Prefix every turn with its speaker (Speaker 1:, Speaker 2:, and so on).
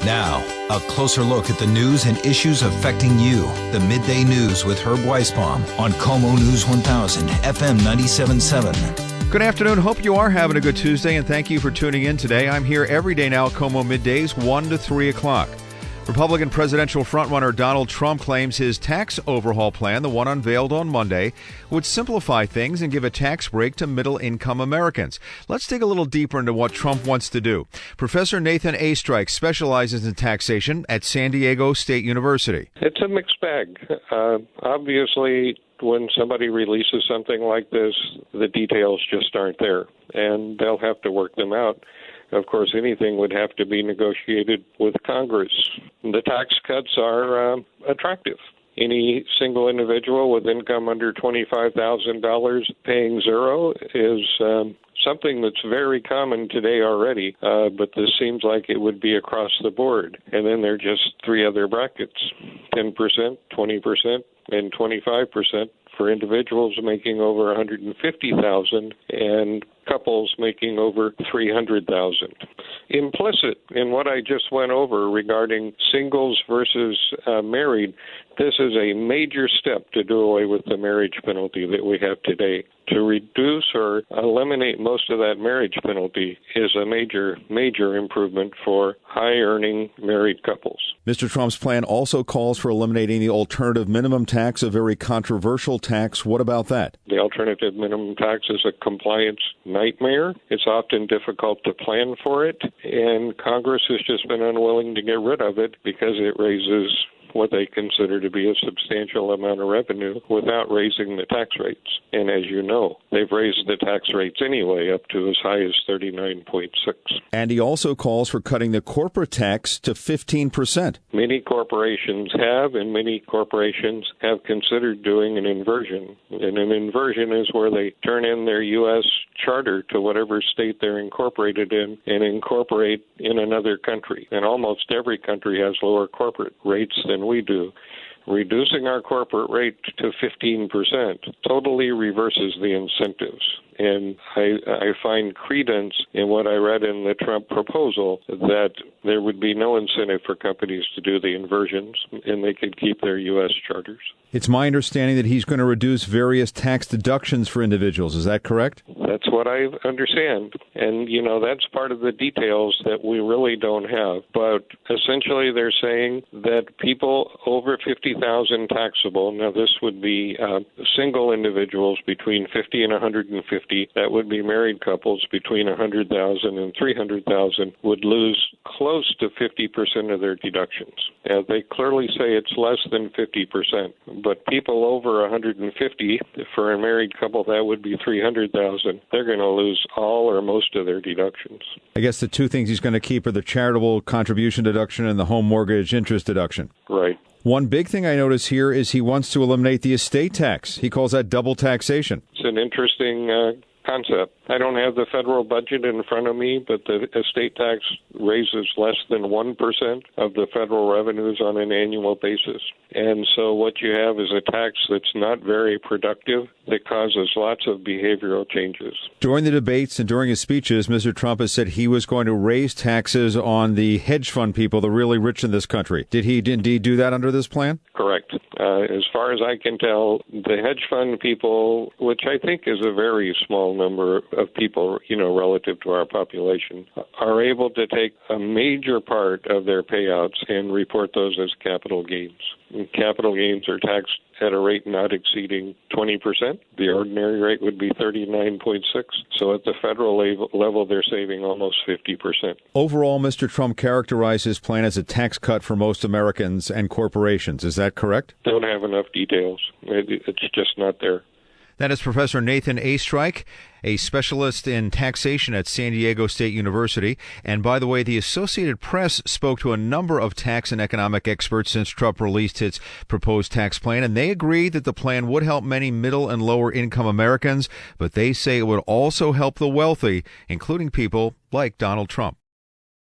Speaker 1: Now, a closer look at the news and issues affecting you. The Midday News with Herb Weisbaum on KOMO News 1000, FM 97.7.
Speaker 2: Good afternoon. Hope you are having a good Tuesday, and thank you for tuning in today. I'm here every day now at KOMO Middays, 1 to 3 o'clock. Republican presidential frontrunner Donald Trump claims his tax overhaul plan, the one unveiled on Monday, would simplify things and give a tax break to middle-income Americans. Let's dig a little deeper into what Trump wants to do. Professor Nathan Oestreich specializes in taxation at San Diego State University.
Speaker 3: It's a mixed bag. Obviously, when somebody releases something like this, the details just aren't there, and they'll have to work them out. Of course, anything would have to be negotiated with Congress. The tax cuts are attractive. Any single individual with income under $25,000 paying zero is something that's very common today already, but this seems like it would be across the board. And then there are just three other brackets, 10%, 20%, and 25% for individuals making over $150,000 and couples making over $300,000. Implicit in what I just went over regarding singles versus married, this is a major step to do away with the marriage penalty that we have today. To reduce or eliminate most of that marriage penalty is a major, major improvement for high-earning married couples.
Speaker 2: Mr. Trump's plan also calls for eliminating the alternative minimum tax, a very controversial tax. What about that?
Speaker 3: The alternative minimum tax is a compliance nightmare. It's often difficult to plan for it, and Congress has just been unwilling to get rid of it because it raises what they consider to be a substantial amount of revenue without raising the tax rates. And as you know, they've raised the tax rates anyway up to as high as 39.6.
Speaker 2: And he also calls for cutting the corporate tax to 15%.
Speaker 3: Many corporations have, and many corporations have considered doing an inversion. And an inversion is where they turn in their U.S. charter to whatever state they're incorporated in and incorporate in another country. And almost every country has lower corporate rates than we do. Reducing our corporate rate to 15% totally reverses the incentives. And I find credence in what I read in the Trump proposal that there would be no incentive for companies to do the inversions, and they could keep their U.S. charters.
Speaker 2: It's my understanding that he's going to reduce various tax deductions for individuals. Is that correct?
Speaker 3: That's what I understand. And, you know, that's part of the details that we really don't have. But essentially they're saying that people over $50,000 taxable, now this would be single individuals between 50 and 150, that would be married couples between 100,000 and 300,000, would lose close to 50% of their deductions. Now, they clearly say it's less than 50%. But people over 150, for a married couple, that would be 300,000. They're going to lose all or most of their deductions.
Speaker 2: I guess the two things he's going to keep are the charitable contribution deduction and the home mortgage interest deduction.
Speaker 3: Right.
Speaker 2: One big thing I notice here is he wants to eliminate the estate tax. He calls that double taxation.
Speaker 3: It's an interesting concept. I don't have the federal budget in front of me, but the estate tax raises less than 1% of the federal revenues on an annual basis. And so what you have is a tax that's not very productive that causes lots of behavioral changes.
Speaker 2: During the debates and during his speeches, Mr. Trump has said he was going to raise taxes on the hedge fund people, the really rich in this country. Did he indeed do that under this plan?
Speaker 3: Correct. As far as I can tell, the hedge fund people, which I think is a very small number of people, you know, relative to our population, are able to take a major part of their payouts and report those as capital gains. And capital gains are taxed at a rate not exceeding 20%. The ordinary rate would be 39.6. So at the federal level, they're saving almost 50%.
Speaker 2: Overall, Mr. Trump characterized his plan as a tax cut for most Americans and corporations. Is that correct?
Speaker 3: Don't have enough details. It's just not there.
Speaker 2: That is Professor Nathan Oestreich, a specialist in taxation at San Diego State University. And by the way, the Associated Press spoke to a number of tax and economic experts since Trump released his proposed tax plan, and they agree that the plan would help many middle and lower income Americans, but they say it would also help the wealthy, including people like Donald Trump.